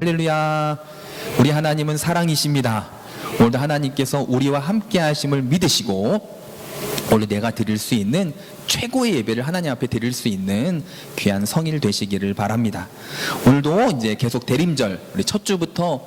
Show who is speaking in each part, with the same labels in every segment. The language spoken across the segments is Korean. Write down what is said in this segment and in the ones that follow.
Speaker 1: 할렐루야. 우리 하나님은 사랑이십니다. 오늘도 하나님께서 우리와 함께 하심을 믿으시고 오늘 내가 드릴 수 있는 최고의 예배를 하나님 앞에 드릴 수 있는 귀한 성일 되시기를 바랍니다. 오늘도 이제 계속 대림절, 우리 첫 주부터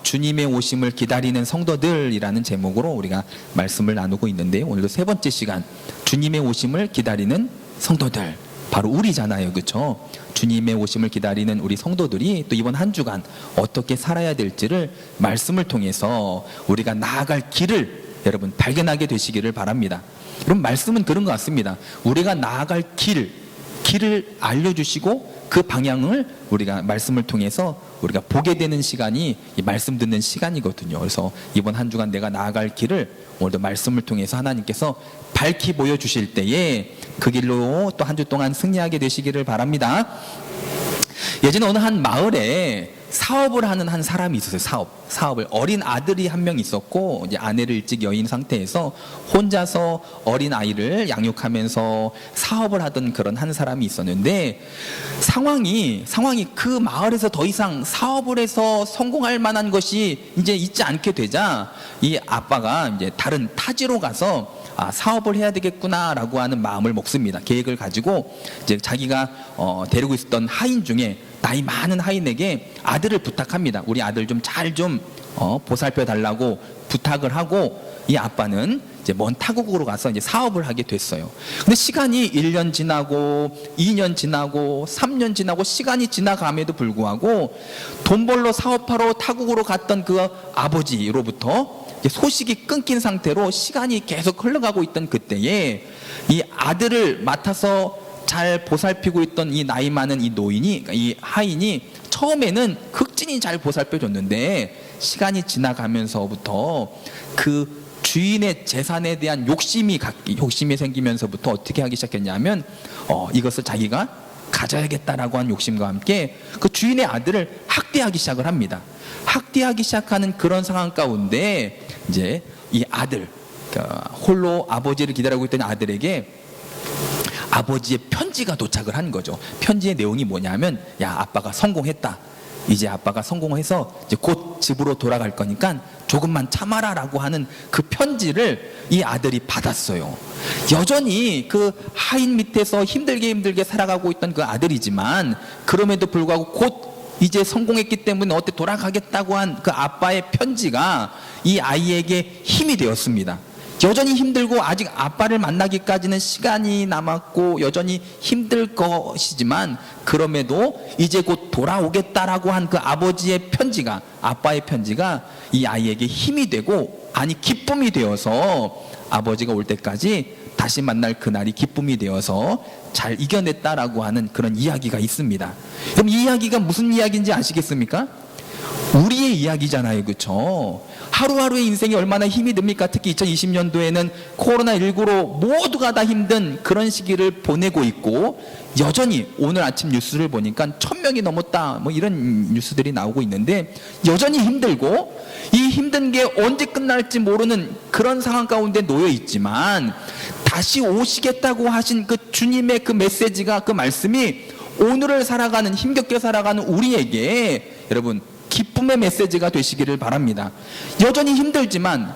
Speaker 1: 주님의 오심을 기다리는 성도들이라는 제목으로 우리가 말씀을 나누고 있는데, 오늘도 세 번째 시간, 주님의 오심을 기다리는 성도들, 바로 우리잖아요, 그렇죠? 주님의 오심을 기다리는 우리 성도들이 또 이번 한 주간 어떻게 살아야 될지를 말씀을 통해서 우리가 나아갈 길을 여러분 발견하게 되시기를 바랍니다. 그럼 말씀은 그런 것 같습니다. 우리가 나아갈 길을 알려주시고 그 방향을 우리가 말씀을 통해서 우리가 보게 되는 시간이 이 말씀 듣는 시간이거든요. 그래서 이번 한 주간 내가 나아갈 길을 오늘도 말씀을 통해서 하나님께서 밝히 보여주실 때에 그 길로 또 한 주 동안 승리하게 되시기를 바랍니다. 예전에 어느 한 마을에 사업을 하는 한 사람이 있었어요. 사업을 어린 아들이 한 명 있었고, 이제 아내를 일찍 여인 상태에서 혼자서 어린 아이를 양육하면서 사업을 하던 그런 한 사람이 있었는데, 상황이 그 마을에서 더 이상 사업을 해서 성공할 만한 것이 이제 있지 않게 되자 이 아빠가 이제 다른 타지로 가서 사업을 해야 되겠구나라고 하는 마음을 먹습니다. 계획을 가지고 이제 자기가 데리고 있었던 하인 중에 나이 많은 하인에게 아들을 부탁합니다. 우리 아들 좀 잘 좀 보살펴 달라고 부탁을 하고, 이 아빠는 이제 먼 타국으로 가서 이제 사업을 하게 됐어요. 근데 시간이 1년 지나고 2년 지나고 3년 지나고 시간이 지나감에도 불구하고 돈 벌러 사업하러 타국으로 갔던 그 아버지로부터 소식이 끊긴 상태로 시간이 계속 흘러가고 있던 그때에 이 아들을 맡아서 잘 보살피고 있던 이 나이 많은 이 노인이, 이 하인이 처음에는 극진히 잘 보살펴 줬는데 시간이 지나가면서부터 그 주인의 재산에 대한 욕심이 생기면서부터 어떻게 하기 시작했냐면 이것을 자기가 가져야겠다라고 한 욕심과 함께 그 주인의 아들을 학대하기 시작을 합니다. 학대하기 시작하는 그런 상황 가운데 이제 이 아들, 홀로 아버지를 기다리고 있던 아들에게 아버지의 편지가 도착을 한 거죠. 편지의 내용이 뭐냐면, 야, 아빠가 성공했다. 이제 아빠가 성공해서 이제 곧 집으로 돌아갈 거니까 조금만 참아라라고 하는 그 편지를 이 아들이 받았어요. 여전히 그 하인 밑에서 힘들게 살아가고 있던 그 아들이지만, 그럼에도 불구하고 곧 이제 성공했기 때문에 어때 돌아가겠다고 한 그 아빠의 편지가 이 아이에게 힘이 되었습니다. 여전히 힘들고 아직 아빠를 만나기까지는 시간이 남았고 여전히 힘들 것이지만, 그럼에도 이제 곧 돌아오겠다라고 한 그 아버지의 편지가, 아빠의 편지가 이 아이에게 힘이 되고, 아니 기쁨이 되어서 아버지가 올 때까지 다시 만날 그날이 기쁨이 되어서 잘 이겨냈다라고 하는 그런 이야기가 있습니다. 그럼 이 이야기가 무슨 이야기인지 아시겠습니까? 우리의 이야기잖아요, 그렇죠? 하루하루의 인생이 얼마나 힘이 듭니까? 특히 2020년도에는 코로나19로 모두가 다 힘든 그런 시기를 보내고 있고, 여전히 오늘 아침 뉴스를 보니까 1000명이 넘었다 뭐 이런 뉴스들이 나오고 있는데, 여전히 힘들고 이 힘든 게 언제 끝날지 모르는 그런 상황 가운데 놓여 있지만, 다시 오시겠다고 하신 그 주님의 그 메시지가, 그 말씀이 오늘을 살아가는, 힘겹게 살아가는 우리에게 여러분 기쁨의 메시지가 되시기를 바랍니다. 여전히 힘들지만,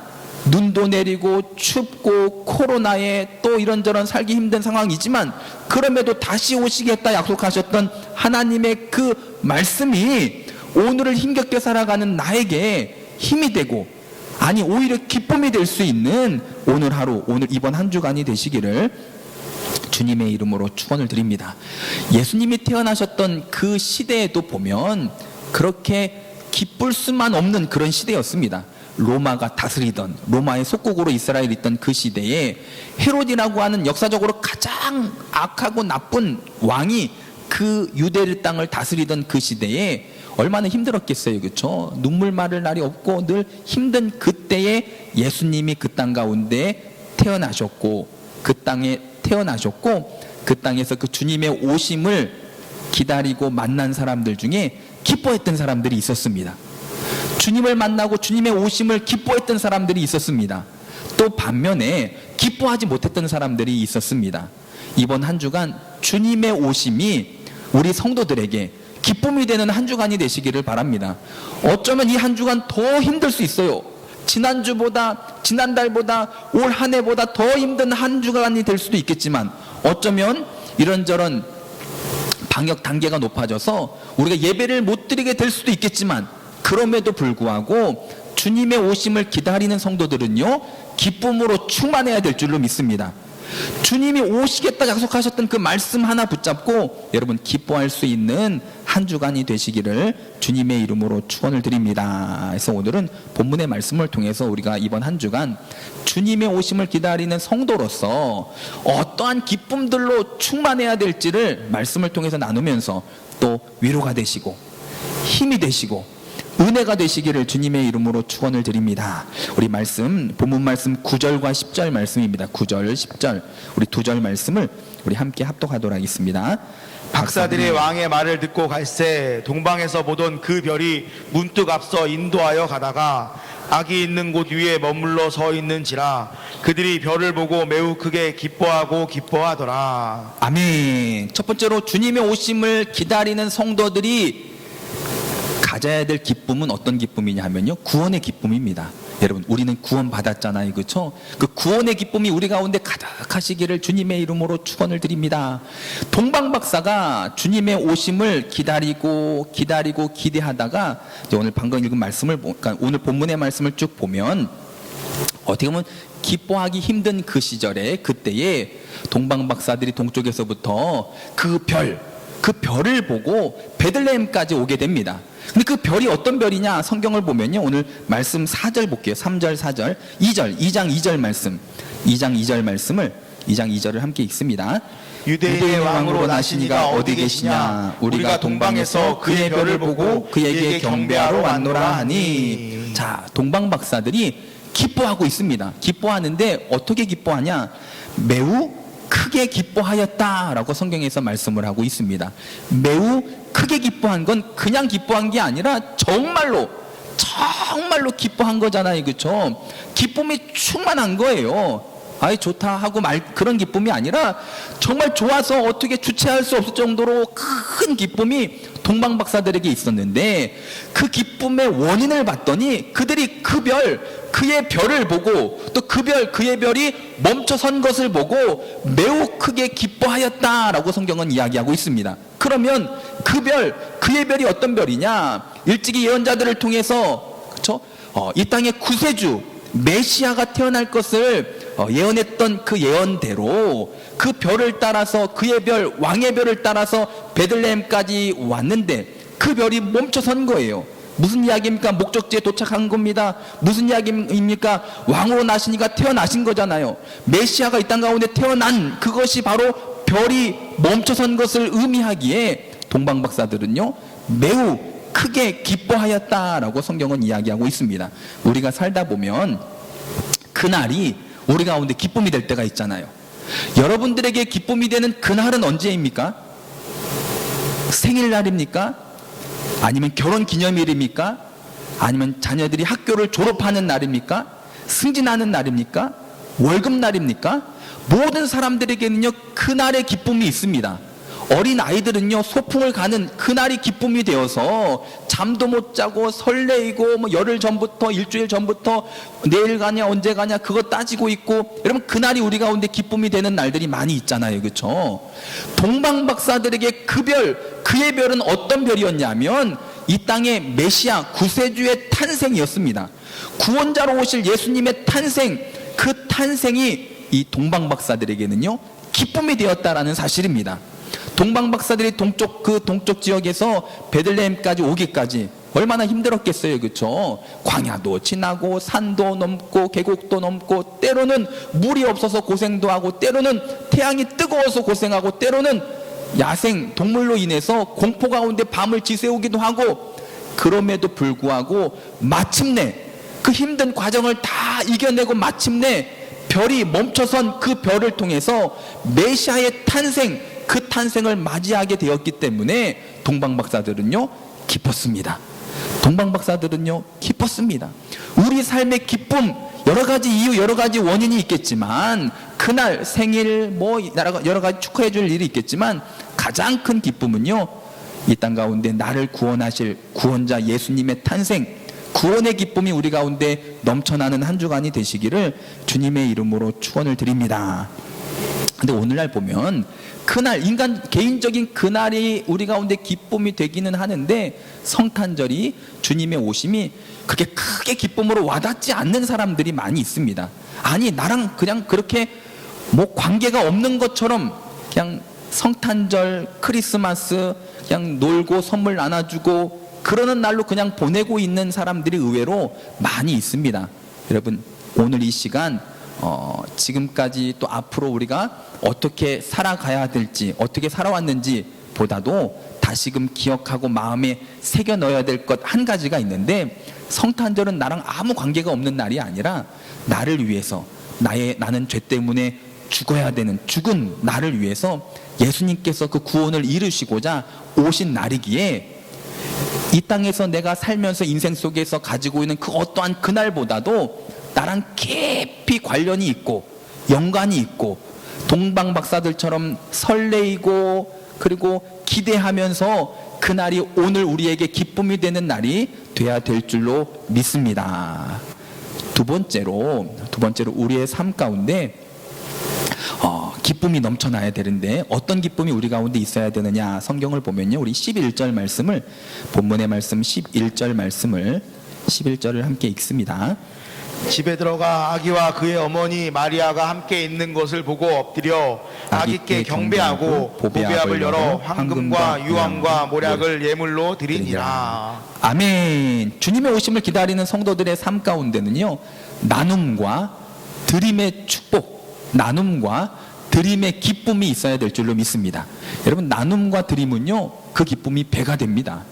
Speaker 1: 눈도 내리고 춥고 코로나에 또 이런저런 살기 힘든 상황이지만, 그럼에도 다시 오시겠다 약속하셨던 하나님의 그 말씀이 오늘을 힘겹게 살아가는 나에게 힘이 되고, 아니 오히려 기쁨이 될 수 있는 오늘 하루, 오늘 이번 한 주간이 되시기를 주님의 이름으로 축원을 드립니다. 예수님이 태어나셨던 그 시대에도 보면 그렇게 기쁠 수만 없는 그런 시대였습니다. 로마가 다스리던, 로마의 속국으로 이스라엘이 있던 그 시대에 헤롯이라고 하는 역사적으로 가장 악하고 나쁜 왕이 그 유대 땅을 다스리던 그 시대에 얼마나 힘들었겠어요, 그렇죠? 눈물 마를 날이 없고 늘 힘든 그때에 예수님이 그 땅 가운데 태어나셨고, 그 땅에 태어나셨고, 그 땅에서 그 주님의 오심을 기다리고 만난 사람들 중에 기뻐했던 사람들이 있었습니다. 주님을 만나고 주님의 오심을 기뻐했던 사람들이 있었습니다. 또 반면에 기뻐하지 못했던 사람들이 있었습니다. 이번 한 주간 주님의 오심이 우리 성도들에게 기쁨이 되는 한 주간이 되시기를 바랍니다. 어쩌면 이 한 주간 더 힘들 수 있어요. 지난주보다, 지난달보다, 올 한 해보다 더 힘든 한 주간이 될 수도 있겠지만, 어쩌면 이런저런 방역 단계가 높아져서 우리가 예배를 못 드리게 될 수도 있겠지만, 그럼에도 불구하고 주님의 오심을 기다리는 성도들은요, 기쁨으로 충만해야 될 줄로 믿습니다. 주님이 오시겠다 약속하셨던 그 말씀 하나 붙잡고 여러분 기뻐할 수 있는 한 주간이 되시기를 주님의 이름으로 축원을 드립니다. 그래서 오늘은 본문의 말씀을 통해서 우리가 이번 한 주간 주님의 오심을 기다리는 성도로서 어떠한 기쁨들로 충만해야 될지를 말씀을 통해서 나누면서 또 위로가 되시고 힘이 되시고 은혜가 되시기를 주님의 이름으로 축원을 드립니다. 우리 말씀, 본문 말씀 9절과 10절 말씀입니다. 9절, 10절 우리 두 절 말씀을 우리 함께 합독하도록 하겠습니다.
Speaker 2: 박사들이 왕의 말을 듣고 갈새 동방에서 보던 그 별이 문득 앞서 인도하여 가다가 악이 있는 곳 위에 머물러 서 있는지라 그들이 별을 보고 매우 크게 기뻐하고 기뻐하더라.
Speaker 1: 아멘. 첫 번째로 주님의 오심을 기다리는 성도들이 가져야 될 기쁨은 어떤 기쁨이냐 하면요, 구원의 기쁨입니다. 여러분, 우리는 구원 받았잖아요, 그렇죠? 그 구원의 기쁨이 우리 가운데 가득하시기를 주님의 이름으로 축원을 드립니다. 동방박사가 주님의 오심을 기다리고 기대하다가 이제 오늘 방금 읽은 말씀을, 그러니까 오늘 본문의 말씀을 쭉 보면 어떻게 보면 기뻐하기 힘든 그 시절에, 그때에 동방박사들이 동쪽에서부터 그 별을 보고 베들레헴까지 오게 됩니다. 근데 그 별이 어떤 별이냐? 성경을 보면요, 오늘 말씀 4절 볼게요. 3절, 4절, 2절, 2장 2절 말씀, 2장 2절 말씀을 2장 2절을 함께 읽습니다.
Speaker 2: 유대인의 왕으로 나신 이가 어디 계시냐? 우리가 동방에서 그의 별을 보고 그에게 경배하러 왔노라 하니.
Speaker 1: 자, 동방박사들이 기뻐하고 있습니다. 기뻐하는데 어떻게 기뻐하냐? 매우 크게 기뻐하였다라고 성경에서 말씀을 하고 있습니다. 매우 크게 기뻐한 건 그냥 기뻐한 게 아니라 정말로 기뻐한 거잖아요, 그렇죠? 기쁨이 충만한 거예요. 아이 좋다 하고 그런 기쁨이 아니라 정말 좋아서 어떻게 주체할 수 없을 정도로 큰 기쁨이 동방박사들에게 있었는데, 그 기쁨의 원인을 봤더니 그들이 그의 별을 보고 또 그의 별이 멈춰선 것을 보고 매우 크게 기뻐하였다라고 성경은 이야기하고 있습니다. 그러면 그의 별이 어떤 별이냐? 일찍이 예언자들을 통해서, 그렇죠? 이 땅의 구세주 메시아가 태어날 것을 예언했던 그 예언대로 그 별을 따라서, 그의 별, 왕의 별을 따라서 베들레헴까지 왔는데 그 별이 멈춰선 거예요. 무슨 이야기입니까? 목적지에 도착한 겁니다. 무슨 이야기입니까? 왕으로 나시니가 태어나신 거잖아요. 메시아가 이 땅 가운데 태어난 그것이 바로 별이 멈춰선 것을 의미하기에 동방박사들은요, 매우 크게 기뻐하였다라고 성경은 이야기하고 있습니다. 우리가 살다 보면 그날이 우리 가운데 기쁨이 될 때가 있잖아요. 여러분들에게 기쁨이 되는 그날은 언제입니까? 생일날입니까? 아니면 결혼기념일입니까? 아니면 자녀들이 학교를 졸업하는 날입니까? 승진하는 날입니까? 월급날입니까? 모든 사람들에게는요, 그날의 기쁨이 있습니다. 어린 아이들은요, 소풍을 가는 그날이 기쁨이 되어서 잠도 못 자고 설레이고 열흘 전부터, 일주일 전부터 내일 가냐 언제 가냐 그거 따지고 있고, 여러분 그날이 우리 가운데 기쁨이 되는 날들이 많이 있잖아요, 그렇죠? 동방박사들에게 그의 별은 어떤 별이었냐면 이 땅의 메시아 구세주의 탄생이었습니다. 구원자로 오실 예수님의 탄생, 그 탄생이 이 동방박사들에게는요 기쁨이 되었다라는 사실입니다. 동방박사들이 동쪽 지역에서 베들레헴까지 오기까지 얼마나 힘들었겠어요, 그렇죠? 광야도 지나고 산도 넘고 계곡도 넘고, 때로는 물이 없어서 고생도 하고, 때로는 태양이 뜨거워서 고생하고, 때로는 야생 동물로 인해서 공포 가운데 밤을 지새우기도 하고, 그럼에도 불구하고 마침내 그 힘든 과정을 다 이겨내고 마침내 별이 멈춰선 그 별을 통해서 메시아의 탄생, 그 탄생을 맞이하게 되었기 때문에 동방박사들은요 기뻤습니다. 동방박사들은요 기뻤습니다. 우리 삶의 기쁨, 여러 가지 이유, 여러 가지 원인이 있겠지만, 그날 생일 여러 가지 축하해 줄 일이 있겠지만, 가장 큰 기쁨은요 이 땅 가운데 나를 구원하실 구원자 예수님의 탄생, 구원의 기쁨이 우리 가운데 넘쳐나는 한 주간이 되시기를 주님의 이름으로 축원을 드립니다. 근데 오늘날 보면 그날 인간 개인적인 그날이 우리 가운데 기쁨이 되기는 하는데 성탄절이 주님의 오심이 그렇게 크게 기쁨으로 와닿지 않는 사람들이 많이 있습니다. 아니 나랑 그냥 그렇게 뭐 관계가 없는 것처럼 그냥 성탄절 크리스마스 그냥 놀고 선물 나눠주고 그러는 날로 그냥 보내고 있는 사람들이 의외로 많이 있습니다. 여러분 오늘 이 시간 지금까지 또 앞으로 우리가 어떻게 살아가야 될지 어떻게 살아왔는지 보다도 다시금 기억하고 마음에 새겨 넣어야 될 것 한 가지가 있는데 성탄절은 나랑 아무 관계가 없는 날이 아니라 나를 위해서 나는 죄 때문에 죽어야 되는 죽은 나를 위해서 예수님께서 그 구원을 이루시고자 오신 날이기에 이 땅에서 내가 살면서 인생 속에서 가지고 있는 그 어떠한 그날보다도 나랑 깊이 관련이 있고 연관이 있고 동방박사들처럼 설레이고 그리고 기대하면서 그날이 오늘 우리에게 기쁨이 되는 날이 돼야 될 줄로 믿습니다. 두 번째로 우리의 삶 가운데 기쁨이 넘쳐나야 되는데 어떤 기쁨이 우리 가운데 있어야 되느냐, 성경을 보면요 우리 11절 말씀을 본문의 말씀 11절 말씀을 11절을 함께 읽습니다.
Speaker 2: 집에 들어가 아기와 그의 어머니 마리아가 함께 있는 것을 보고 엎드려 아기께 경배하고 보배압을 열어 황금과 유황과 모략을 예물로 드리니라.
Speaker 1: 아멘. 주님의 오심을 기다리는 성도들의 삶 가운데는요 나눔과 드림의 축복, 나눔과 드림의 기쁨이 있어야 될 줄로 믿습니다. 여러분 나눔과 드림은요 그 기쁨이 배가 됩니다.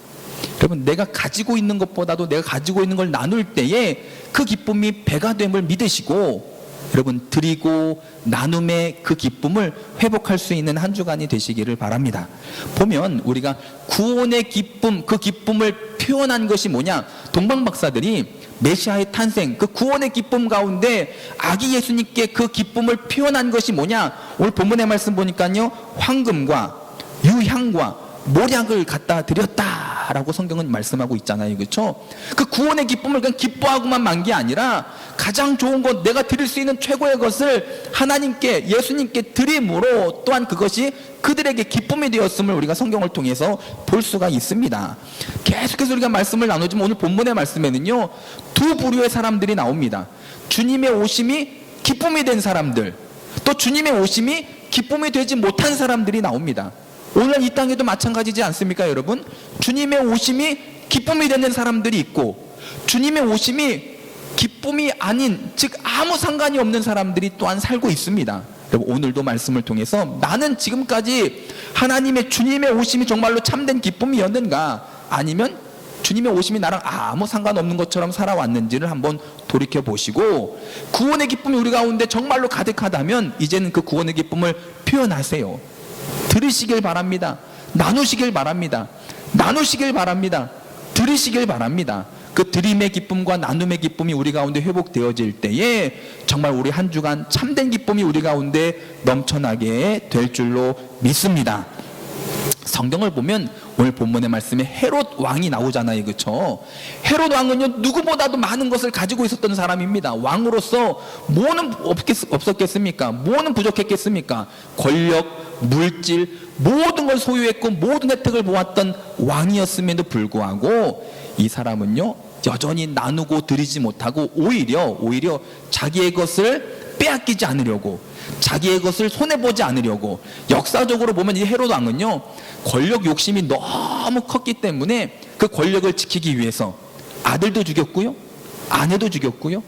Speaker 1: 여러분 내가 가지고 있는 것보다도 내가 가지고 있는 걸 나눌 때에 그 기쁨이 배가 됨을 믿으시고 여러분 드리고 나눔의 그 기쁨을 회복할 수 있는 한 주간이 되시기를 바랍니다. 보면 우리가 구원의 기쁨, 그 기쁨을 표현한 것이 뭐냐, 동방박사들이 메시아의 탄생, 그 구원의 기쁨 가운데 아기 예수님께 그 기쁨을 표현한 것이 뭐냐, 오늘 본문의 말씀 보니까요 황금과 유향과 모략을 갖다 드렸다라고 성경은 말씀하고 있잖아요. 그렇죠? 그 구원의 기쁨을 그냥 기뻐하고만 만 게 아니라 가장 좋은 것, 내가 드릴 수 있는 최고의 것을 하나님께 예수님께 드림으로 또한 그것이 그들에게 기쁨이 되었음을 우리가 성경을 통해서 볼 수가 있습니다. 계속해서 우리가 말씀을 나누지만 오늘 본문의 말씀에는요 두 부류의 사람들이 나옵니다. 주님의 오심이 기쁨이 된 사람들, 또 주님의 오심이 기쁨이 되지 못한 사람들이 나옵니다. 오늘 이 땅에도 마찬가지지 않습니까 여러분? 주님의 오심이 기쁨이 되는 사람들이 있고 주님의 오심이 기쁨이 아닌, 즉 아무 상관이 없는 사람들이 또한 살고 있습니다. 여러분 오늘도 말씀을 통해서 나는 지금까지 하나님의 주님의 오심이 정말로 참된 기쁨이었는가, 아니면 주님의 오심이 나랑 아무 상관없는 것처럼 살아왔는지를 한번 돌이켜 보시고, 구원의 기쁨이 우리 가운데 정말로 가득하다면 이제는 그 구원의 기쁨을 표현하세요. 들으시길 바랍니다. 나누시길 바랍니다. 나누시길 바랍니다. 들으시길 바랍니다. 그 드림의 기쁨과 나눔의 기쁨이 우리 가운데 회복되어질 때에 정말 우리 한 주간 참된 기쁨이 우리 가운데 넘쳐나게 될 줄로 믿습니다. 성경을 보면 오늘 본문의 말씀에 헤롯 왕이 나오잖아요. 그렇죠? 헤롯 왕은요 누구보다도 많은 것을 가지고 있었던 사람입니다. 왕으로서 뭐는 없었겠습니까? 뭐는 부족했겠습니까? 권력, 물질, 모든 걸 소유했고 모든 혜택을 보았던 왕이었음에도 불구하고 이 사람은요 여전히 나누고 드리지 못하고 오히려 자기의 것을 빼앗기지 않으려고, 자기의 것을 손해보지 않으려고, 역사적으로 보면 이 헤롯 왕은요 권력 욕심이 너무 컸기 때문에 그 권력을 지키기 위해서 아들도 죽였고요 아내도 죽였고요.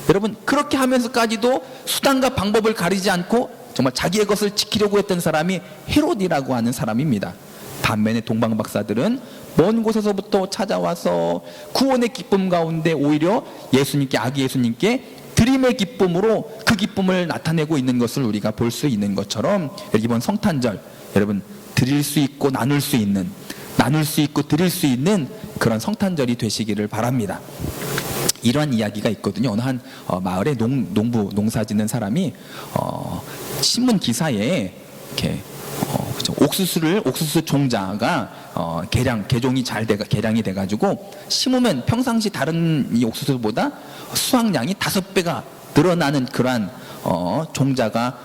Speaker 1: 여러분 그렇게 하면서까지도 수단과 방법을 가리지 않고 정말 자기의 것을 지키려고 했던 사람이 헤롯이라고 하는 사람입니다. 반면에 동방박사들은 먼 곳에서부터 찾아와서 구원의 기쁨 가운데 오히려 예수님께, 아기 예수님께 드림의 기쁨으로 그 기쁨을 나타내고 있는 것을 우리가 볼 수 있는 것처럼 이번 성탄절 여러분 드릴 수 있고 나눌 수 있는, 나눌 수 있고 드릴 수 있는 그런 성탄절이 되시기를 바랍니다. 이러한 이야기가 있거든요. 어느 한 마을에 농사 짓는 사람이 신문 기사에 이렇게 그죠. 옥수수 종자가 개종이 잘 개량이 돼가지고 심으면 평상시 다른 이 옥수수보다 수확량이 5배가 늘어나는 그러한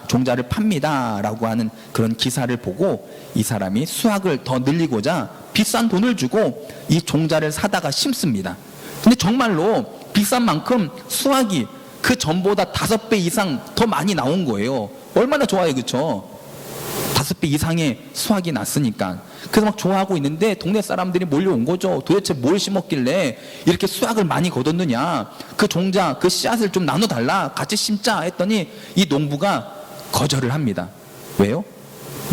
Speaker 1: 종자를 팝니다라고 하는 그런 기사를 보고 이 사람이 수확을 더 늘리고자 비싼 돈을 주고 이 종자를 사다가 심습니다. 근데 정말로 비싼 만큼 수확이 그 전보다 5배 이상 더 많이 나온 거예요. 얼마나 좋아요, 그렇죠? 5배 이상의 수확이 났으니까. 그래서 막 좋아하고 있는데 동네 사람들이 몰려온 거죠. 도대체 뭘 심었길래 이렇게 수확을 많이 거뒀느냐. 그 종자, 그 씨앗을 좀 나눠달라. 같이 심자 했더니 이 농부가 거절을 합니다. 왜요?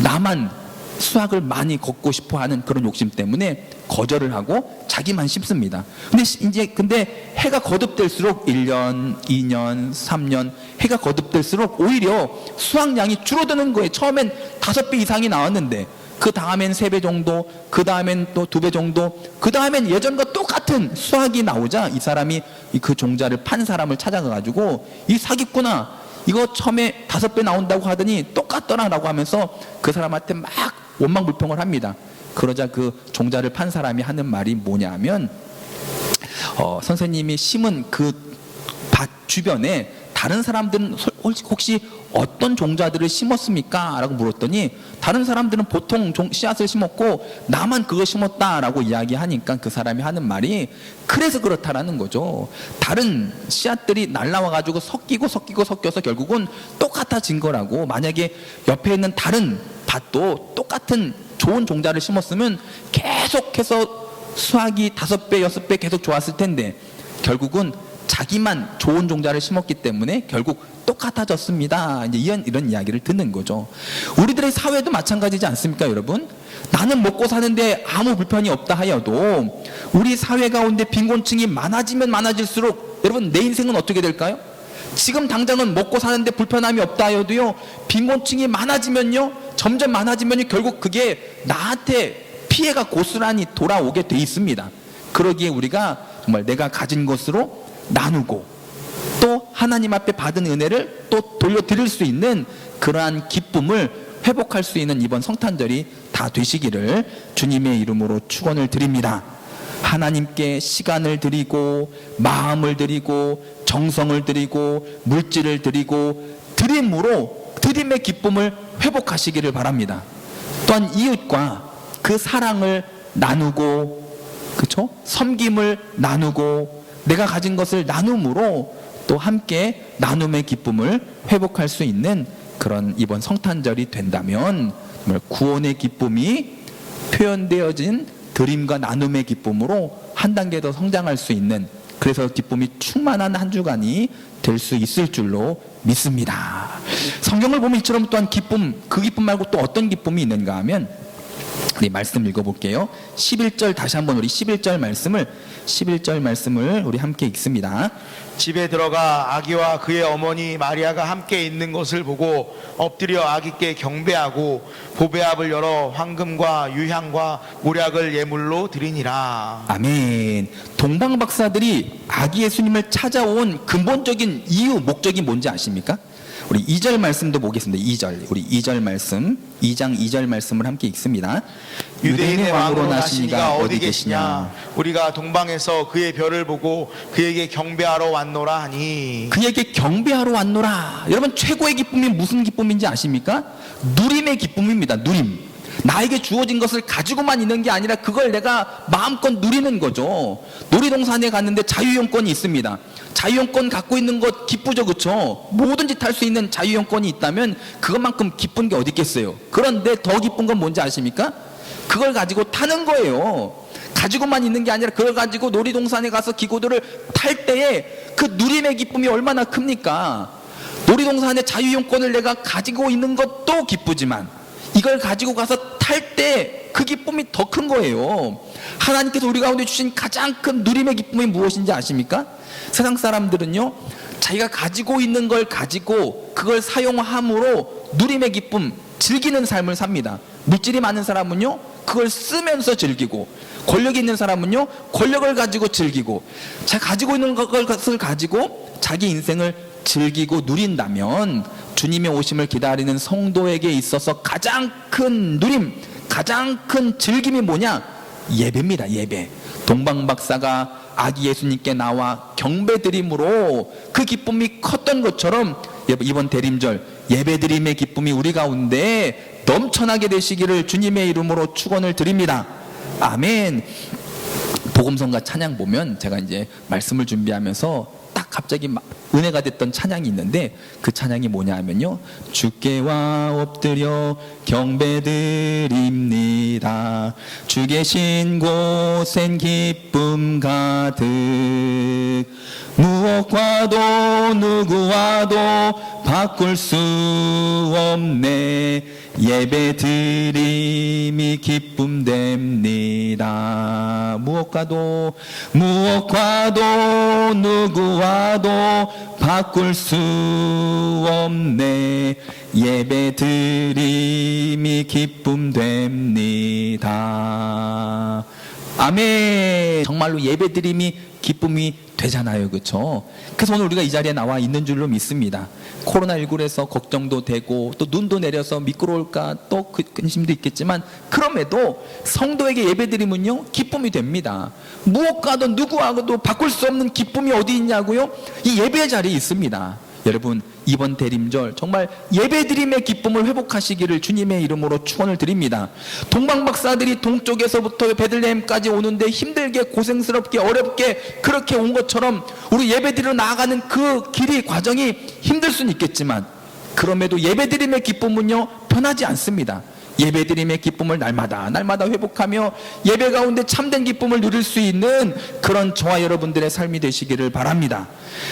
Speaker 1: 나만 수확을 많이 걷고 싶어 하는 그런 욕심 때문에 거절을 하고 자기만 심습니다. 근데 해가 거듭될수록 1년, 2년, 3년 해가 거듭될수록 오히려 수확량이 줄어드는 거예요. 처음엔 5배 이상이 나왔는데 그 다음엔 3배 정도, 그 다음엔 또 2배 정도, 그 다음엔 예전과 똑같은 수확이 나오자 이 사람이 그 종자를 판 사람을 찾아가가지고 이 사기꾼아, 이거 처음에 5배 나온다고 하더니 똑같더라라고 하면서 그 사람한테 막 원망불평을 합니다. 그러자 그 종자를 판 사람이 하는 말이 뭐냐면 선생님이 심은 그 밭 주변에 다른 사람들은 혹시 어떤 종자들을 심었습니까? 라고 물었더니 다른 사람들은 보통 씨앗을 심었고 나만 그거 심었다라고 이야기하니까 그 사람이 하는 말이 그래서 그렇다라는 거죠. 다른 씨앗들이 날라와가지고 섞여서 결국은 똑같아진 거라고. 만약에 옆에 있는 다른 밭도 똑같은 좋은 종자를 심었으면 계속해서 수확이 5배, 6배 계속 좋았을 텐데 결국은 자기만 좋은 종자를 심었기 때문에 결국 똑같아졌습니다. 이제 이런 이야기를 듣는 거죠. 우리들의 사회도 마찬가지지 않습니까, 여러분? 나는 먹고 사는데 아무 불편이 없다 하여도 우리 사회 가운데 빈곤층이 많아지면 많아질수록 여러분 내 인생은 어떻게 될까요? 지금 당장은 먹고 사는데 불편함이 없다 하여도요, 빈곤층이 많아지면요, 점점 많아지면요, 결국 그게 나한테 피해가 고스란히 돌아오게 돼 있습니다. 그러기에 우리가 정말 내가 가진 것으로 나누고 또 하나님 앞에 받은 은혜를 또 돌려드릴 수 있는 그러한 기쁨을 회복할 수 있는 이번 성탄절이 다 되시기를 주님의 이름으로 축원을 드립니다. 하나님께 시간을 드리고 마음을 드리고 정성을 드리고 물질을 드리고 드림의 기쁨을 회복하시기를 바랍니다. 또한 이웃과 그 사랑을 나누고, 그렇죠? 섬김을 나누고 내가 가진 것을 나눔으로 또 함께 나눔의 기쁨을 회복할 수 있는 그런 이번 성탄절이 된다면 정말 구원의 기쁨이 표현되어진 드림과 나눔의 기쁨으로 한 단계 더 성장할 수 있는, 그래서 기쁨이 충만한 한 주간이 될 수 있을 줄로 믿습니다. 성경을 보면 이처럼 또한 그 기쁨 말고 또 어떤 기쁨이 있는가 하면 우리 말씀 읽어볼게요. 11절 다시 한번 우리 11절 말씀을 우리 함께 읽습니다.
Speaker 2: 집에 들어가 아기와 그의 어머니 마리아가 함께 있는 것을 보고 엎드려 아기께 경배하고 보배압을 열어 황금과 유향과 모략을 예물로 드리니라.
Speaker 1: 아멘. 동방 박사들이 아기 예수님을 찾아온 근본적인 이유, 목적이 뭔지 아십니까? 우리 2절 말씀도 보겠습니다. 2절. 우리 2절 말씀, 2장 2절 말씀을 함께 읽습니다.
Speaker 2: 유대인의 왕으로 나신 이가 어디 계시냐? 우리가 동방에서 그의 별을 보고 그에게 경배하러 왔노라 하니.
Speaker 1: 그에게 경배하러 왔노라. 여러분, 최고의 기쁨이 무슨 기쁨인지 아십니까? 누림의 기쁨입니다. 누림. 나에게 주어진 것을 가지고만 있는 게 아니라 그걸 내가 마음껏 누리는 거죠. 놀이동산에 갔는데 자유이용권이 있습니다. 자유이용권 갖고 있는 것 기쁘죠, 그렇죠? 뭐든지 탈 수 있는 자유이용권이 있다면 그것만큼 기쁜 게 어디 있겠어요. 그런데 더 기쁜 건 뭔지 아십니까? 그걸 가지고 타는 거예요. 가지고만 있는 게 아니라 그걸 가지고 놀이동산에 가서 기구들을 탈 때에 그 누림의 기쁨이 얼마나 큽니까? 놀이동산의 자유이용권을 내가 가지고 있는 것도 기쁘지만 이걸 가지고 가서 탈 때 그 기쁨이 더 큰 거예요. 하나님께서 우리 가운데 주신 가장 큰 누림의 기쁨이 무엇인지 아십니까? 세상 사람들은요, 자기가 가지고 있는 걸 가지고 그걸 사용함으로 누림의 기쁨, 즐기는 삶을 삽니다. 물질이 많은 사람은요, 그걸 쓰면서 즐기고, 권력이 있는 사람은요, 권력을 가지고 즐기고, 자기가 가지고 있는 것을 가지고 자기 인생을 즐기고 누린다면 주님의 오심을 기다리는 성도에게 있어서 가장 큰 누림, 가장 큰 즐김이 뭐냐? 예배입니다. 예배. 동방박사가 아기 예수님께 나와 경배드림으로 그 기쁨이 컸던 것처럼 이번 대림절 예배드림의 기쁨이 우리 가운데 넘쳐나게 되시기를 주님의 이름으로 축원을 드립니다. 아멘. 복음성가 찬양 보면 제가 이제 말씀을 준비하면서 딱 갑자기 은혜가 됐던 찬양이 있는데 그 찬양이 뭐냐 하면요, 주께와 엎드려 경배드립니다. 주 계신 곳엔 기쁨 가득, 무엇과도 누구와도 바꿀 수 없네. 예배드림이 기쁨됩니다. 무엇과도 누구와도 바꿀 수 없네. 예배드림이 기쁨됩니다. 아멘. 정말로 예배드림이 기쁨이 되잖아요. 그렇죠? 그래서 오늘 우리가 이 자리에 나와 있는 줄로 믿습니다. 코로나19에서 걱정도 되고 또 눈도 내려서 미끄러울까 또 근심도 있겠지만, 그럼에도 성도에게 예배드리면요 기쁨이 됩니다. 무엇과도 누구하고도 바꿀 수 없는 기쁨이 어디 있냐고요? 이 예배 자리에 있습니다. 여러분, 이번 대림절 정말 예배드림의 기쁨을 회복하시기를 주님의 이름으로 축원을 드립니다. 동방박사들이 동쪽에서부터 베들레헴까지 오는데 힘들게 고생스럽게 어렵게 그렇게 온 것처럼 우리 예배드리러 나아가는 그 길이 과정이 힘들 수는 있겠지만, 그럼에도 예배드림의 기쁨은요 변하지 않습니다. 예배드림의 기쁨을 날마다 회복하며 예배 가운데 참된 기쁨을 누릴 수 있는 그런 저와 여러분들의 삶이 되시기를 바랍니다.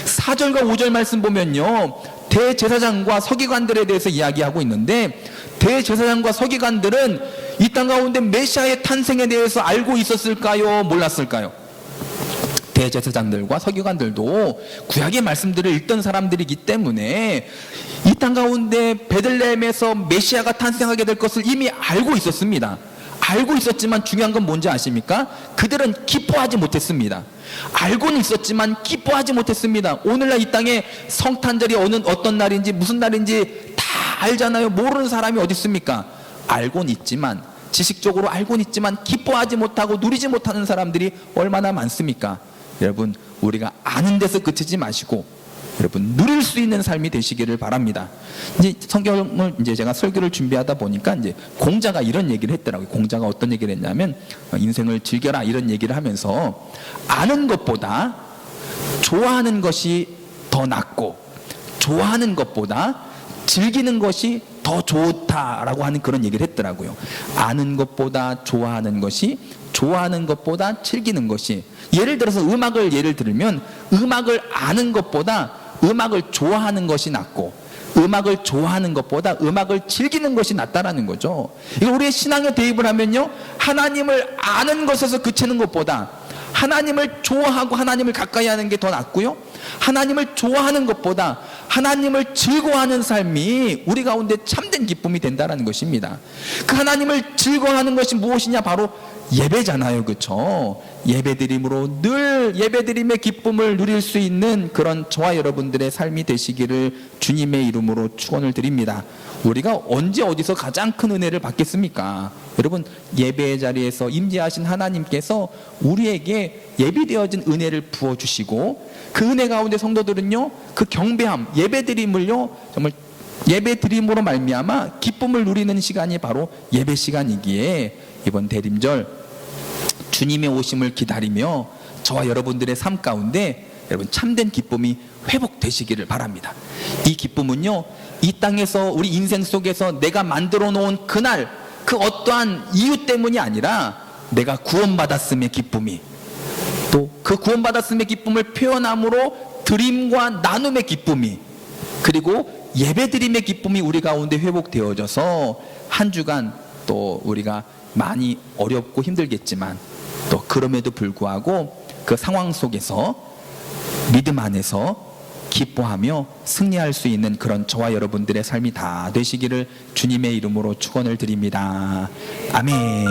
Speaker 1: 4절과 5절 말씀 보면요, 대제사장과 서기관들에 대해서 이야기하고 있는데, 대제사장과 서기관들은 이 땅 가운데 메시아의 탄생에 대해서 알고 있었을까요? 몰랐을까요? 대제사장들과 서기관들도 구약의 말씀들을 읽던 사람들이기 때문에 이 땅 가운데 베들레헴에서 메시아가 탄생하게 될 것을 이미 알고 있었습니다. 알고 있었지만 중요한 건 뭔지 아십니까? 그들은 기뻐하지 못했습니다. 알고는 있었지만 기뻐하지 못했습니다. 오늘날 이 땅에 성탄절이 어떤 날인지 무슨 날인지 다 알잖아요. 모르는 사람이 어디 있습니까? 알고는 있지만, 지식적으로 알고는 있지만 기뻐하지 못하고 누리지 못하는 사람들이 얼마나 많습니까? 여러분, 우리가 아는 데서 그치지 마시고 여러분 누릴 수 있는 삶이 되시기를 바랍니다. 이제 성경을 이제 제가 설교를 준비하다 보니까 이제 공자가 이런 얘기를 했더라고요. 공자가 어떤 얘기를 했냐면, 인생을 즐겨라 이런 얘기를 하면서 아는 것보다 좋아하는 것이 더 낫고 좋아하는 것보다 즐기는 것이 더 좋다라고 하는 그런 얘기를 했더라고요. 아는 것보다 좋아하는 것이, 좋아하는 것보다 즐기는 것이. 예를 들어서 음악을 예를 들면, 음악을 아는 것보다 음악을 좋아하는 것이 낫고 음악을 좋아하는 것보다 음악을 즐기는 것이 낫다라는 거죠. 이거 우리의 신앙에 대입을 하면요, 하나님을 아는 것에서 그치는 것보다 하나님을 좋아하고 하나님을 가까이 하는 게 더 낫고요, 하나님을 좋아하는 것보다 하나님을 즐거워하는 삶이 우리 가운데 참된 기쁨이 된다는 것입니다. 그 하나님을 즐거워하는 것이 무엇이냐? 바로 예배잖아요. 그렇죠? 예배드림으로 늘 예배드림의 기쁨을 누릴 수 있는 그런 저와 여러분들의 삶이 되시기를 주님의 이름으로 축원을 드립니다. 우리가 언제 어디서 가장 큰 은혜를 받겠습니까? 여러분, 예배의 자리에서 임재하신 하나님께서 우리에게 예비되어진 은혜를 부어주시고, 그 은혜 가운데 성도들은요 그 경배함, 예배드림을요 정말 예배드림으로 말미암아 기쁨을 누리는 시간이 바로 예배 시간이기에, 이번 대림절 주님의 오심을 기다리며 저와 여러분들의 삶 가운데 여러분 참된 기쁨이 회복되시기를 바랍니다. 이 기쁨은요 이 땅에서 우리 인생 속에서 내가 만들어 놓은 그날 그 어떠한 이유 때문이 아니라 내가 구원받았음의 기쁨이, 또 그 구원받았음의 기쁨을 표현함으로 드림과 나눔의 기쁨이, 그리고 예배드림의 기쁨이 우리 가운데 회복되어져서 한 주간 또 우리가 많이 어렵고 힘들겠지만 또 그럼에도 불구하고 그 상황 속에서 믿음 안에서 기뻐하며 승리할 수 있는 그런 저와 여러분들의 삶이 다 되시기를 주님의 이름으로 축원을 드립니다. 아멘.